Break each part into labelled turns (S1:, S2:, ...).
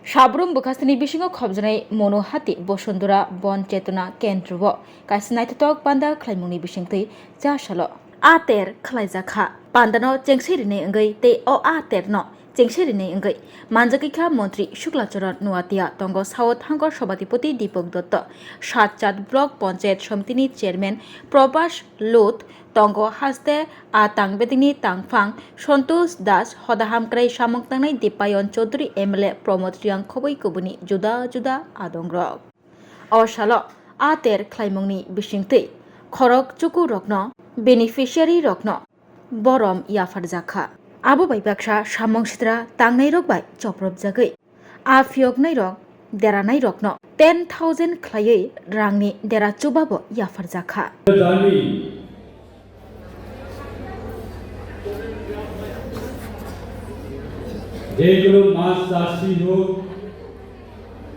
S1: সাবরুম বখাস্তানি বিশিङाव खबजानाय मन'हाति बसुन्धरा बन चेतना केन्द्रआव कायसे नायथावथाव बान्दा खालायमुंनि बिसिंथै जासाल' आतेर खालायजाखा बान्दानो चेंसिरिनै ओंगै ते अ आतेरनो चेंसिरिनै ओंगै मानजाखैखा मन्त्री शुक्लाचरण नुवातिया तंग साउथ हांगर सभापति दीपक दत्त सातचाद ब्लक पंचायत समितिनि चेयरमैन प्रभास लोथ तंग हास्ते आ तांगबेदिनि तांफां सन्तोष दास हदाहामक्राय सामंतांनाय दीपायन चौधरी एमएलए प्रमोद रियां खबै कुबुनि जुदा जुदा आदंग्रक असाल आतेर ख्लायमुंनि बिसिंथै खरक चुकु रकनो बेनिफिशियारि रकनो बरम याफार जाखा आबो बायबाक्सा सामं सित्रा तांनाय रक बाय चप्रब जागै आफियगनाय रक देरानाय रकनो 10,000 ख्लायै रांनि देरा चुबाबो याफार जाखा
S2: যেগুলো মাছ চাষি হোক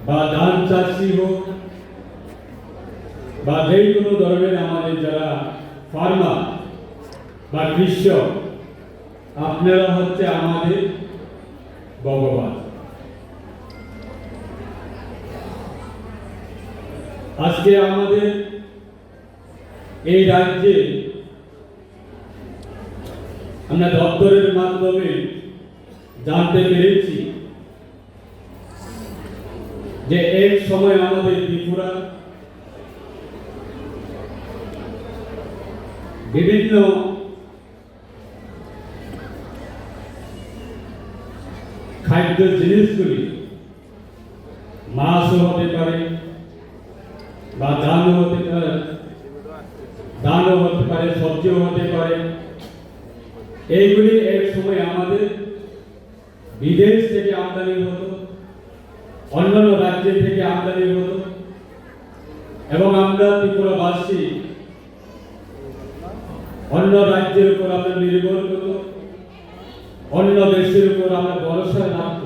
S2: বা ধান চাষি হোক বা যে কোনো ধরনের আমাদের যারা ফার্মার বা কৃষক আপনারা হচ্ছে আমাদের ভগবান। আজকে আমাদের এই রাজ্যে আমরা দপ্তরের মাধ্যমে জানতে পেরেছি যে এক সময় আমাদের ত্রিপুরা বিভিন্ন খাদ্য জিনিসগুলি মাছও হতে পারে বা ধানও হতে পারে সবজিও হতে পারে, এইগুলি এক সময় আমাদের বিদেশ থেকে আমদানি হতো, অন্যান্য রাজ্য থেকে আমদানি হতো এবং আমরা ত্রিপুরাবাসী অন্য রাজ্যের উপর আমরা নির্ভর করত, অন্য দেশের উপর আমরা ভরসা রাখত।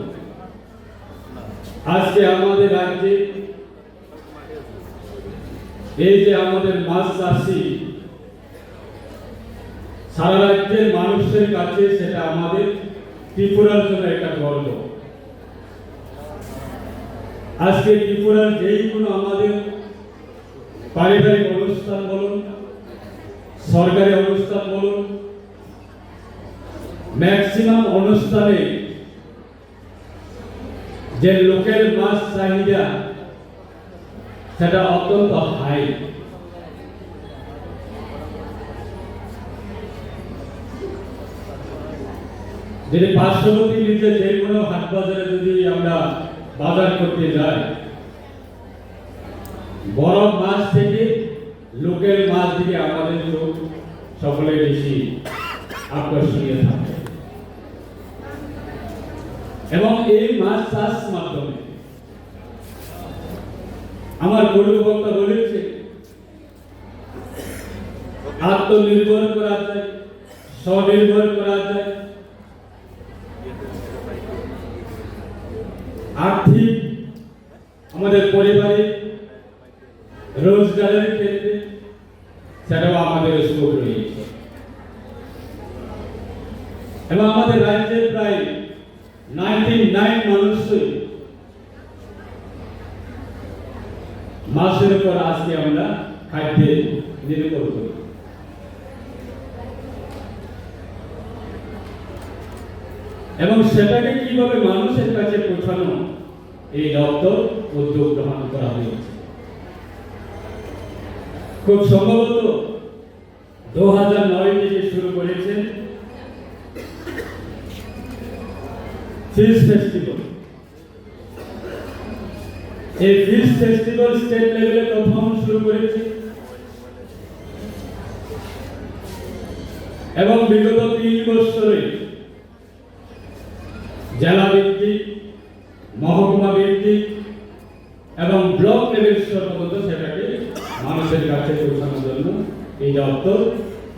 S2: আজকে আমাদের রাজ্যে এই যে আমাদের মাছ চাষি সারা রাজ্যের মানুষের কাছে সেটা আমাদের ত্রিপুরার জন্য একটা গর্ব। আজকে ত্রিপুরার যেই কোনো আমাদের পারিবারিক অনুষ্ঠান বলুন, সরকারি অনুষ্ঠান বলুন, ম্যাক্সিমাম অনুষ্ঠানে যে লোকের মাছ চাহিদা সেটা অত্যন্ত হাই। যদি পার্শ্ববর্তী নিজে যে কোনো হাট বাজারে যদি আমরা বাজার করতে যাই, বড় মাছ থেকে লোকেল মাছ দিকে আমাদের চোখ সকলে বেশি আকর্ষণীয় থাকে এবং এই মাছ চাষ মাধ্যমে আমার গুরু বক্তা বলেছে আত্মনির্ভর করা যায়, স্বনির্ভর করা যায়, আর্থিক আমাদের পরিবারে রোজগারের ক্ষেত্রে সেটাও আমাদের স্কোপ রয়েছে এবং আমাদের রাজ্যের প্রায় 99 মানুষই মাছের উপর আজকে আমরা খাদ্যে নির্ভর করি এবং সেটাকে কিভাবে মানুষের কাছে পৌঁছানো এই দপ্তর উদ্যোগ গ্রহণ করা হয়েছে। খুব সম্ভবত 2009 থেকে শুরু করেছে ফিশ ফেস্টিভ্যাল। এই ফিশ ফেস্টিভ্যাল স্টেট লেভেলে প্রথম শুরু করেছে এবং বিগত 3 বছরে জেলা ভিত্তিক, মহকুমা ভিত্তিক এবং ব্লক লেভেল পর্যন্ত সেটাকে মানুষের কাছে পৌঁছানোর জন্য এই দপ্তর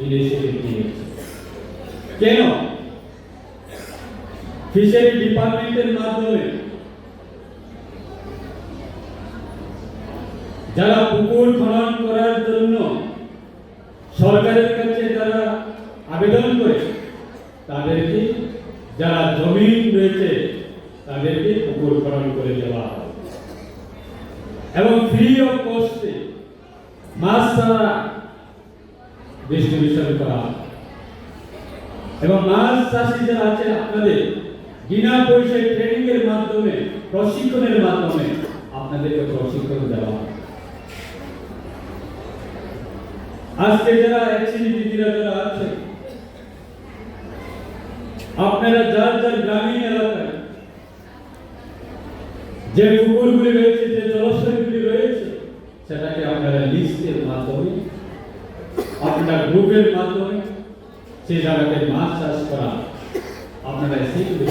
S2: ইনিশিয়েটিভ নিয়েছে। কেন? ফিশারি ডিপার্টমেন্টের মাধ্যমে যারা পুকুর খনন করার জন্য সরকারের কাছে যারা আবেদন করে তাদেরকে যারা জমি রয়েছে তাদেরকে পুকুর খনন করে দেওয়া হয় এবং ফ্রি অফ কস্টে মাছ চারা ডিস্ট্রিবিউশন করা হয় এবং মাছ চাষি যারা আছে আপনাদের বিনা পয়সায় ট্রেনিং এর মাধ্যমে প্রশিক্ষণের মাধ্যমে আপনাদেরকে প্রশিক্ষণ দেওয়া হয়। আজকে যারা দিদিরা যারা আছে আপনারা যার যার গ্রামীণ এলাকায় যে পুকুরগুলি রয়েছে যে জলাশয়গুলি রয়েছে সেটাকে আপনারা লিস্টের মাধ্যমে আপনার গ্রুপের মাধ্যমে সেই জায়গাতে মাছ চাষ করা আপনারা শিখবে।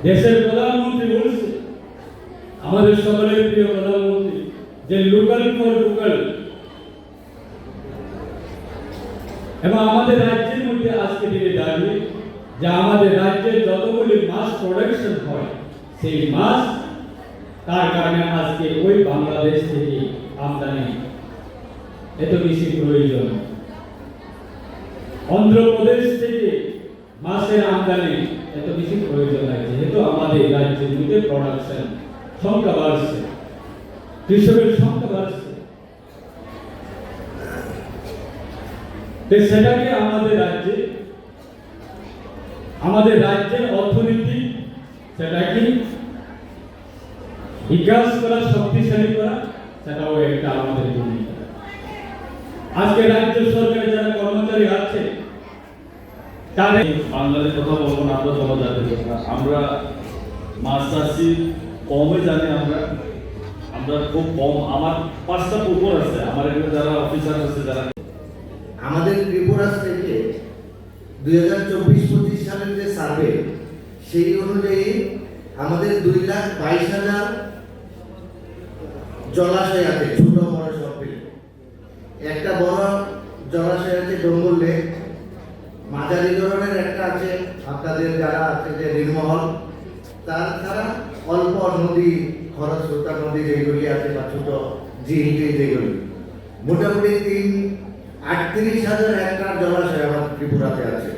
S2: দেশের প্রধানমন্ত্রী বলছে, আমাদের সকলের প্রিয় প্রধানমন্ত্রী, যে লোকাল ফর লোকাল, এবং আমাদের রাজ্যের মধ্যে আজকে দিনে দাঁড়িয়ে যে আমাদের রাজ্যের যতগুলি মাছ প্রোডাকশন হয় সেই মাছ তার কারণে আজকে ওই বাংলাদেশ থেকে আমদানি এত বেশি প্রয়োজন। অন্ধ্রপ্রদেশ থেকে মাছের আমদানি এত বেশি প্রয়োজন আছে, যেহেতু আমাদের রাজ্যের মধ্যে প্রোডাকশন সংখ্যা বাড়ছে, কৃষকের সংখ্যা বাড়ছে, সেটাকে আমাদের রাজ্যের অর্থনীতি সেটাকে বিকাশ করা, শক্তিশালী করা, সেটাও একটা আমাদের ভূমিকা। আজকে রাজ্য সরকারের যারা কর্মচারী আছে তাদের
S3: বাংলাদেশ কথা বলবো না, আমরা জনজাতি কথা, আমরা মাছ চাষি কমই জানি। আমরা খুব কম। আমার 5টা পুকুর আছে, আমার এখানে যারা অফিসার আছে যারা।
S4: আমাদের ত্রিপুরা স্টেটে 2024-25 সালের যে সার্ভে সেই অনুযায়ী আমাদের 2,22,000 জলাশয় আছে, ছোট বড় সব মিলে। একটা বড় জলাশয় আছে ডোঙ্গর লেক, মাঝারি ধরনের একটা আছে আপনাদের যারা আছে যে নীলমহল, তাছাড়া অল্প নদী, খরস্রোতা নদী যেগুলি আছে বা ছোট ঝিলটি যেগুলি, মোটামুটি 38,000 হেক্টর জলাশয় আমার ত্রিপুরাতে আছে।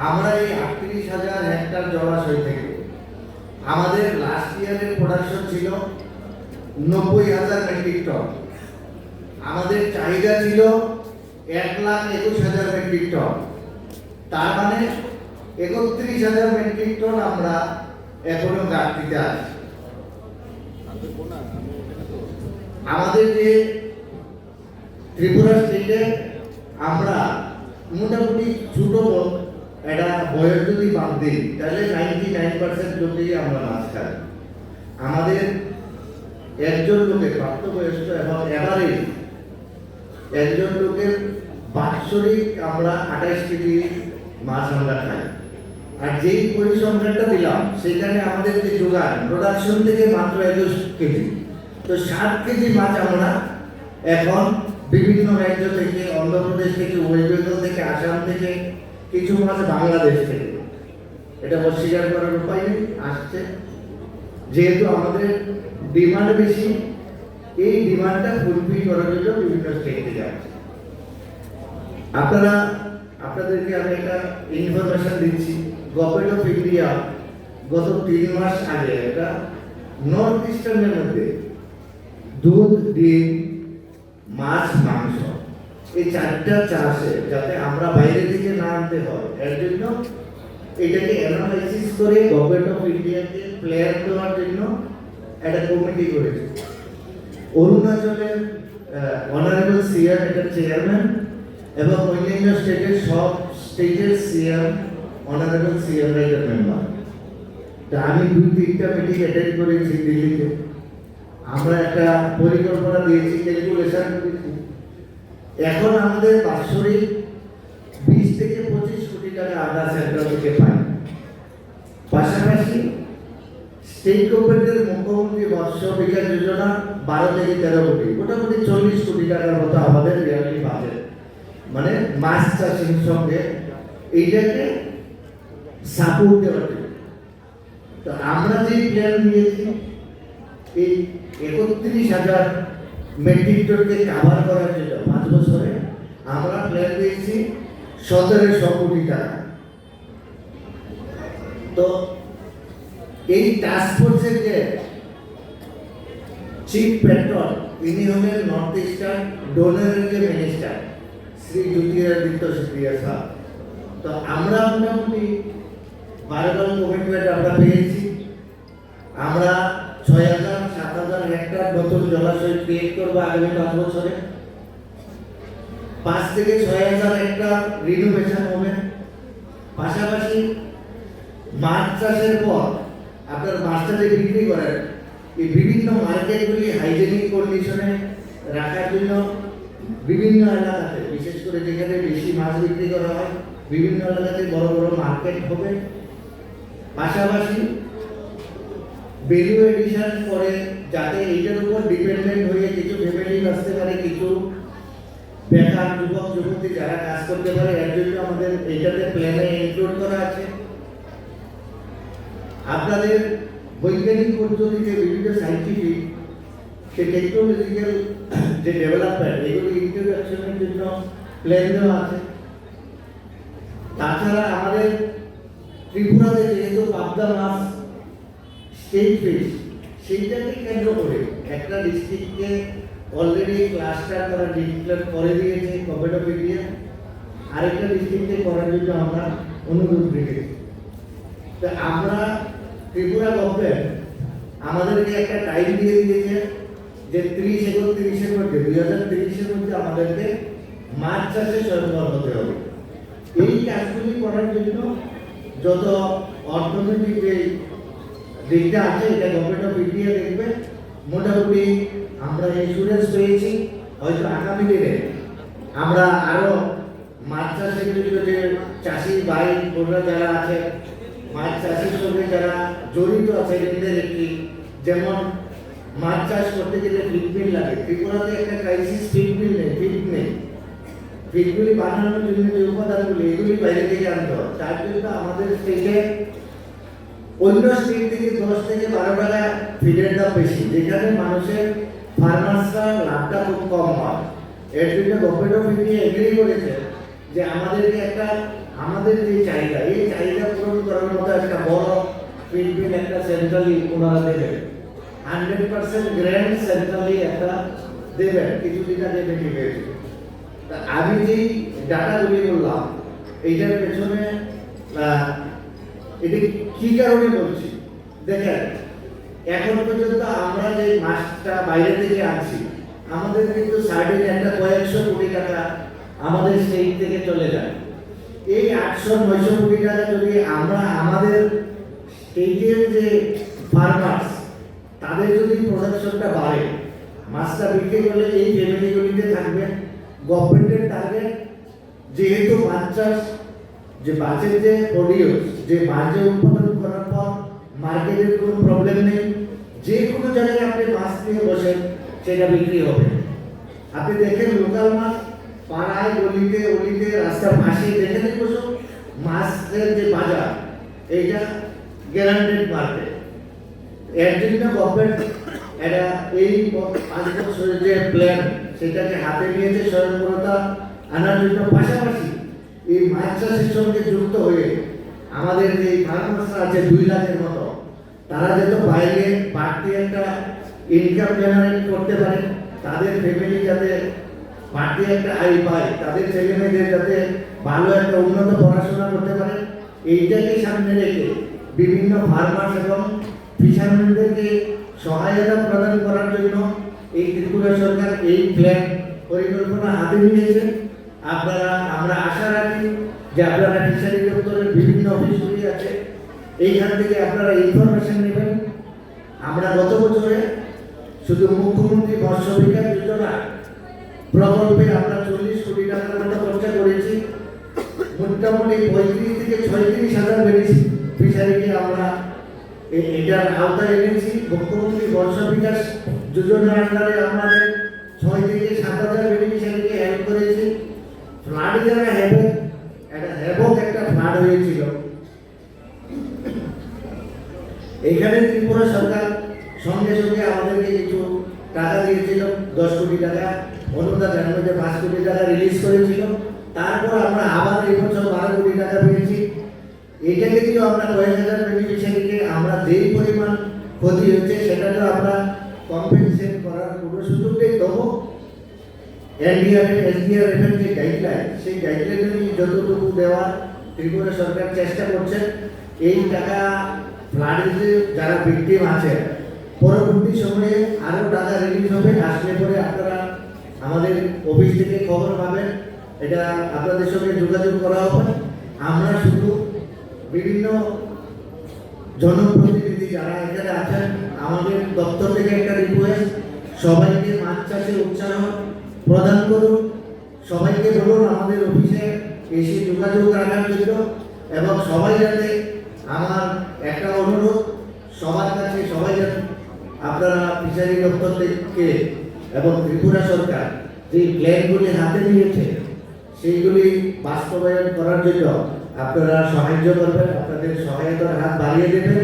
S4: আমরা এই 38,000 হেক্টর জলাশয় থেকে আমাদের লাস্ট ইয়ারের প্রোডাকশন ছিল 90,000 মেট্রিক টন। আমাদের চাহিদা ছিল 1,21,000 মেট্রিক টন। তার মানে 31,000 মেট্রিক টন আমরা এখনো ঘাটতিতে আছি। আমাদের যে ত্রিপুরা স্টেটে আমরা মোটামুটি ছোট একটা বয়স যদি বাদ দিই তাহলে 99% লোকেই আমরা মাছ খাই। আমাদের একজন লোকের প্রাপ্তবয়স্ক এবং এভারেজ একজন লোকের বাৎসরিক আমরা 28 কেজি মাছ আমরা খাই। আর যেই পরিসংখ্যানটা দিলাম সেখানে আমাদের যে যোগান প্রোডাকশন থেকে মাত্র 21 কেজি, তো 7 কেজি মাছ আমরা এখন বিভিন্ন রাজ্য থেকে, অন্ধ্রপ্রদেশ থেকে, ওয়েস্ট বেঙ্গল থেকে, আসাম থেকে, কিছু মাছ বাংলাদেশ থেকে, এটা অস্বীকার করার উপায় নেই, আসছে। যেহেতু আমাদের ডিমান্ড বেশি, এই ডিমান্ডটা ফুলফিল করার জন্য বিভিন্ন স্টেটে যাচ্ছে। আপনাদেরকে আমি একটা ইনফরমেশন দিচ্ছি। গভর্নমেন্ট অফ ইন্ডিয়া গত 3 মাস আগে একটা নর্থ ইস্টার্নের মধ্যে দুধ, ডিম, মাছ, মাংস এই 4টা চাষে যাতে আমরা বাইরে থেকে না আনতে হয়, এর জন্য এটাকে অ্যানালাইসিস করে গভর্নমেন্ট অফ ইন্ডিয়াকে প্ল্যান দেওয়ার জন্য একটা কমিটি করেছে। অরুণাচলের অনারেবল সিএম এটা চেয়ারম্যান এবং অন্যান্য স্টেটের সব স্টেটের সিএম, অনারেবল সিএম এটা মেম্বার। আমি 2-3টা মিটিং অ্যাটেন্ড করেছি দিল্লিতে। আমরা একটা পরিকল্পনা দিয়েছি, ক্যালকুলেশন করেছি। এখন আমাদের বাৎসরিক 20 থেকে 25 কোটি টাকা আমরা সেন্ট্রাল থেকে পাই। পাশাপাশি স্টেট গভর্নমেন্টের মুখ্যমন্ত্রী মৎস্য বিকাশ যোজনা 12 থেকে 13 কোটি, মোটামুটি 40 কোটি টাকার মতো আমাদের ইয়ারলি বাজেট, মানে মাছ চাষের সঙ্গে এইটাকে সাপোর্ট দেওয়ার জন্য। তো আমরা যে প্ল্যান নিয়েছি এই 31,000 মেট্রিক টনকে কাভার করার জন্য 5 বছরে আমরা প্ল্যান দিয়েছি 1,700 কোটি টাকা। তো এই টাস্ক ফোর্সের যে চিফ পেট্রন ইনি হলেন নর্থ ইস্টার্ন ডোনারের যে মিনিস্টার শ্রী জ্যোতিরাদিত্য সিন্ধিয়া স্যার। তো আমরা মোটামুটি 12 দল কমিটমেন্ট আমরা পেয়েছি। আমরা 6,000-7,000 হেক্টর নতুন জলাশয় ক্রিয়েট করবো আগামী 5 বছরে। 5 থেকে 6,000 হেক্টর রিনোভেশন হবে। পাশাপাশি মাছ চাষের পর আপনার মাছটা যে বিক্রি করেন এই বিভিন্ন মার্কেটগুলি হাইজেনিক কন্ডিশনে রাখার জন্য বিভিন্ন এলাকাতে, বিশেষ করে যেখানে বেশি মাছ বিক্রি করা হয়, বিভিন্ন এলাকাতে বড় বড় মার্কেট হবে। পাশাপাশি ভ্যালু এডিশন করে যাতে এইটার উপর ডিপেন্ডেন্ট হয়ে কিছু ফ্যামিলি বাঁচতে পারে, কিছু বেকার যুবক যুবতী যারা কাজ করতে পারে, এর জন্য আমাদের এইটাতে প্ল্যানে ইনক্লুড করা আছে। আপনাদের বৈজ্ঞানিক পদ্ধতিতে বিভিন্ন সাইন্টিফিক সে টেকনোলজিক্যাল যে ডেভেলপমেন্ট এগুলি ইন্ট্রোডাকশনের জন্য প্ল্যান দেওয়া আছে। তাছাড়া আমাদের ত্রিপুরাতে যেহেতু পাবদা মাছ স্টেট ফিশ, সেইটাকে কেন্দ্র করে একটা ডিস্ট্রিক্টকে অলরেডি ক্লাস্টার তারা ডিক্লেয়ার করে দিয়েছে গভর্নমেন্ট অফ ইন্ডিয়া, আরেকটা ডিস্ট্রিক্টে করার জন্য আমরা অনুরোধ রেখেছি। তো আমরা ত্রিপুরা গভর্নমেন্ট আমাদেরকে একটা টাইম দিয়ে দিয়েছে যে 30-31-এর মধ্যে 2030-এর মধ্যে আমাদেরকে মাছ চাষে স্বয়ংবর হতে হবে। এই কাজগুলি করার জন্য যত অর্থনৈতিক যে দিকটা আছে এটা গভর্নমেন্ট অফ ইন্ডিয়া দেখবে। মোটামুটি আমরা ইন্স্যুরেন্স পেয়েছি, হয়তো আগামী দিনে আমরা আরো মাছ চাষের জন্য যে চাষি ভাই বোনরা যারা আছে, মাছ চাষের সঙ্গে যারা জড়িত আছে এদের একটি, যেমন মাছ চাষ করতে গেলে ফিড মিল লাগে। ত্রিপুরাতে একটা ক্রাইসিস ফিড মিল নেই, ফিডগুলি বানানোর জন্য যে উপাদানগুলি এগুলি বাইরে থেকে আনতে হয়। তার জন্য আমাদের স্টেটে অন্য স্টেট থেকে 10 থেকে 12 টাকা ফিডের দাম বেশি, যেখানে মানুষের ফার্মার্সরা লাভটা খুব কম হয়। এর জন্য গভর্নমেন্ট অফ ইন্ডিয়া এগ্রি করেছে যে আমাদেরকে একটা আমাদের যে চাহিদা এই চাহিদা পূরণ করার মতো একটা বড় ফিড মিল একটা সেন্ট্রালি ওনারা দেবেন, 100% গ্র্যান্ড সেন্ট্রালি একটা দেবেন, কিছুদিন আগে মিটিং হয়েছে। আমি যেই ডাটাগুলি বললাম এইটার পেছনে এটা কি কারণে বলছি দেখেন, এখন পর্যন্ত আমরা যে মাছটা বাইরে থেকে আনছি আমাদের কিন্তু সার্টেন একটা কয়েকশো কোটি টাকা আমাদের স্টেট থেকে চলে যায়। এই 800-900 কোটি টাকা যদি আমরা আমাদের স্টেটের যে ফার্মার্স তাদের যদি প্রোডাকশনটা বাড়ে, মাছটা বিক্রি করলে এই ফ্যামিলিগুলিতে থাকবে। গভর্নমেন্টের টার্গেট যেহেতু মাছ চাষ যে মাছের যে প্রডিউস যে মাছ উৎপাদন করার পর মার্কেটের কোনো প্রবলেম নেই, যে কোনো জায়গায় আপনি মাছ নিয়ে বসেন সেটা বিক্রি হবে। আপনি দেখেন লোকাল মাছ পাড়ায় গলিতে অলিতে রাস্তার পাশে যেখানে বসুন মাছের যে বাজার এইটা গ্যারান্টেড মার্কেট। এর জন্য গভর্নমেন্ট এটা এই 5 বছরের যে প্ল্যান সেটাকে হাতে নিয়েছে স্বয়ংক্রিয়তা আনার জন্য। পাশাপাশি এই মাছ চাষের সঙ্গে যুক্ত হয়ে আমাদের যে ফার্মার্সরা আছে 2 লাখের মতো, তারা যাতে বাইরে বাড়তি একটা ইনকাম জেনারেট করতে পারে, তাদের ফ্যামিলি যাতে বাড়তি একটা আয় পায়, তাদের ছেলে মেয়েদের যাতে ভালো একটা উন্নত পড়াশোনা করতে পারে, এইটাকে সামনে রেখে বিভিন্ন ফার্মার্স এবং ফিশারম্যানদেরকে সহায়তা প্রদান করার জন্য এই ত্রিপুরা সরকার এই প্ল্যান পরিকল্পনা হাতে নিয়েছে। আমরা আশা রাখি যে আপনারা ফিশারি দপ্তরের বিভিন্ন অফিসগুলি আছে এইখান থেকে আপনারা ইনফরমেশন নেবেন। আমরা গত বছরে শুধু মুখ্যমন্ত্রী মৎস্য বিকাশ যোজনা প্রকল্পে আমরা 40 কোটি টাকার মতো খরচা করেছি। মোটামুটি 35 থেকে 36 হাজার ফিশারিকে আমরা এটার আওতায় এনেছি। মুখ্যমন্ত্রী মৎস্য বিকাশ যোজনার আন্ডারে আমাদের 6 থেকে 7 হাজার বেনিফিশিয়ারিকে হেল্প করেছি। ফ্লাড যারা একটা ফ্লাড হয়েছিল, এখানে ত্রিপুরা সরকার সঙ্গে সঙ্গে আমাদেরকে কিছু টাকা দিয়েছিল, 10 কোটি টাকা অনুদান, যার মধ্যে 5 কোটি টাকা রিলিজ করেছিল। তারপর আমরা আবার এই বছর 12 কোটি টাকা পেয়েছি। এইটা কিন্তু আমরা কয়েক হাজার বেনিফিশিয়ারিকে আমরা যেই পরিমাণ ক্ষতি হয়েছে সেটাকে আমরা কম্পেনসেট করার কোনো সুযোগ নেই। তবু এসডিআরএফ এর যে গাইডলাইন, সেই গাইডলাইনে যতটুকু দেওয়ার ত্রিপুরা সরকার চেষ্টা করছে। এই টাকা ফ্লাডে যারা ভিকটিম আছে পরবর্তী সময়ে আরও টাকা রিলিজ হবে, আসলে পরে আপনারা আমাদের অফিস থেকে খবর পাবেন, এটা আপনাদের সঙ্গে যোগাযোগ করা হবে। আমরা শুধু বিভিন্ন জনপ্রতিনিধি যারা এখানে আছেন, আমাদের দপ্তর থেকে একটা রিকোয়েস্ট, সবাইকে মাছ চাষে উৎসাহ প্রদান করুন, সবাইকে বলুন আমাদের অফিসে এসে যোগাযোগ রাখার জন্য। এবং সবাই যাতে, আমার একটা অনুরোধ সবার কাছে, সবাই যাতে আপনারা ফিশারি দপ্তর থেকে এবং ত্রিপুরা সরকার যে প্ল্যানগুলি হাতে নিয়েছে সেইগুলি বাস্তবায়ন করার জন্য আপনারা সাহায্য করবেন, আপনাদের সহায়তার হাত বাড়িয়ে দেবেন।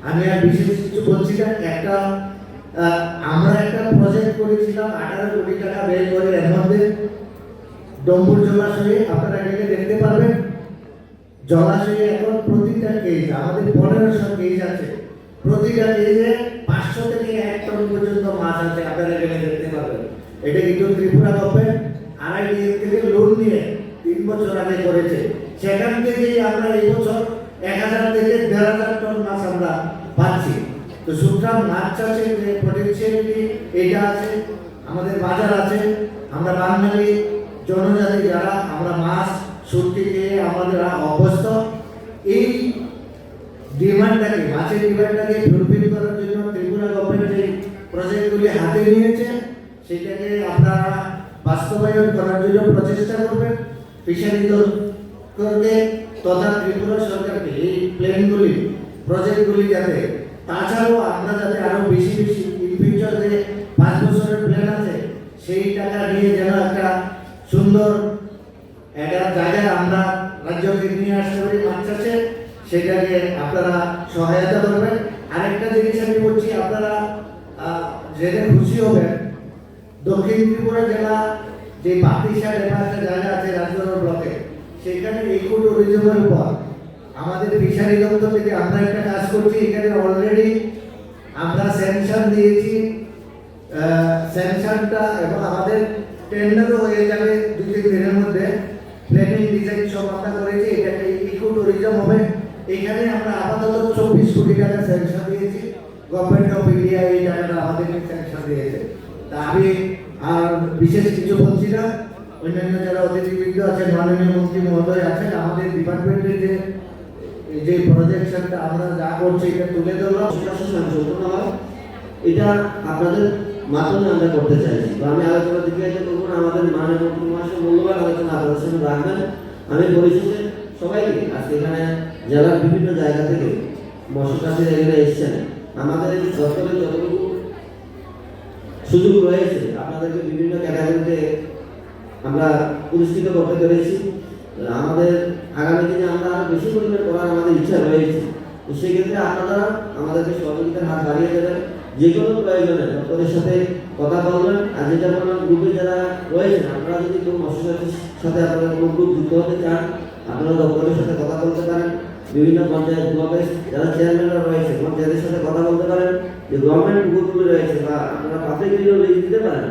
S4: আমি আর বিশেষ কিছু বলছি না। আমরা একটা প্রজেক্ট করেছিলাম 18 কোটি টাকা ব্যয় করে, এর মধ্যে ডম্বুর জলাশয়ে আপনারা গেলে দেখতে পারবেন, জলাশয়ে এখন প্রতিটা কেজ, আমাদের 1500 কেজ আছে, প্রতিটা কেজে 500 থেকে 1 টন পর্যন্ত মাছ আছে, আপনারা গেলে দেখতে পারবেন। এটা কিন্তু ত্রিপুরা গভর্নমেন্ট RIDF থেকে লোন নিয়ে 3 বছর আগে করেছে। সেখান থেকেই আমরা এই বছর 1000 থেকে 1500 টন মাছ আমরা পাচ্ছি। তো সুতরাং মাছ চাষের যে পটেনশিয়ালিটি এটা আছে, আমাদের বাজার আছে। আমরা বাঙালি জনজাতি যারা আমরা মাছ শুটকি খেয়ে আমাদের অভ্যস্ত, এই ডিমান্ডটাকে, মাছের ডিমান্ডটাকে ফুলফিল করার জন্য ত্রিপুরা গভর্নমেন্ট যে প্রজেক্টগুলি হাতে নিয়েছে সেটাকে আপনারা বাস্তবায়ন করার জন্য প্রচেষ্টা করবেন। ফিশারি দপ্তরকে তথা ত্রিপুরা সরকারকে এই প্ল্যানগুলি, প্রজেক্টগুলি যাতে, তাছাড়াও আমরা যাতে আরো বেশি বেশি ইন ফিউচার যে 5 বছরের প্ল্যান আছে সেই টাকা নিয়ে যেন একটা সুন্দর একটা জায়গায় আমরা রাজ্যকে নিয়ে আসতে পারি মাছ চাষে, সেটাকে আপনারা সহায়তা করবেন। আরেকটা জিনিস আমি বলছি, আপনারা জেনে খুশি হবেন, দক্ষিণ ত্রিপুরা জেলা যে পাতিশাল একটা জায়গা আছে রাজনগর ব্লকে, সেখানে ইকো ট্যুরিজমের উপর আমাদের ফিশারি দপ্তর থেকে আমরা একটা কাজ করছি। এখানে অলরেডি আমরা স্যাংশন দিয়েছি, স্যাংশনটা এবং আমাদের টেন্ডারও হয়ে যাবে 2-3 দিনের মধ্যে। প্ল্যানিং ডিজাইন সব আমরা করেছি, এটাকে ইকো ট্যুরিজম হবে। এখানে আমরা আপাতত 24 কোটি টাকা স্যাংশন দিয়েছি, গভর্নমেন্ট অফ ইন্ডিয়া এই টাকাটা আমাদেরকে স্যাংশন দিয়েছে। তা আমি আর বিশেষ কিছু বলছি না। অন্যান্য যারা অতিথিবৃন্দ আছেন, মাননীয় মন্ত্রী মহোদয় আছেন, আমাদের ডিপার্টমেন্টের যে প্রজেকশনটা আমরা যা করছি এটা তুলে ধরলাম।
S5: সম্পূর্ণ হয়, এটা আপনাদের মাধ্যমে আমরা করতে চাইছি। তো আমি আলোচনা দিকে করবো না, আমাদের মাননীয় মন্ত্রী মহাশয় মূল্যবান আলোচনা আপনাদের সামনে রাখবেন। আমি পরিশেষে সবাইকে, আজকে এখানে জেলার বিভিন্ন জায়গা থেকে মৎস্য চাষিরা এখানে এসেছেন, আমাদের দপ্তরে যতটুকু সুযোগ রয়েছে আপনাদেরকে বিভিন্ন ক্যাটাগরিতে আমরা পুরস্কৃত করতে পেরেছি। আমাদের আগামী দিনে আমরা আরো বেশি পরিমাণ করার আমাদের ইচ্ছা রয়েছে। তো সেক্ষেত্রে আপনারা আমাদেরকে সহযোগিতার হাত বাড়িয়ে দেবেন, যে কোনো প্রয়োজনে দপ্তরের সাথে কথা বলবেন। আর যেটা বললাম, গ্রুপে যারা রয়েছেন, আপনারা যদি কোনো মৎস্য চাষির সাথে আপনারা কোনো গ্রুপ যুক্ত হতে চান, আপনারা দপ্তরের সাথে কথা বলতে পারেন। বিভিন্ন পঞ্চায়েত ব্লকের যারা চেয়ারম্যানরা রয়েছে, পঞ্চায়েতের সাথে কথা বলতে পারেন যে গভর্নমেন্ট গ্রুপগুলো রয়েছে বা আপনারা পাবলিক দিতে পারেন।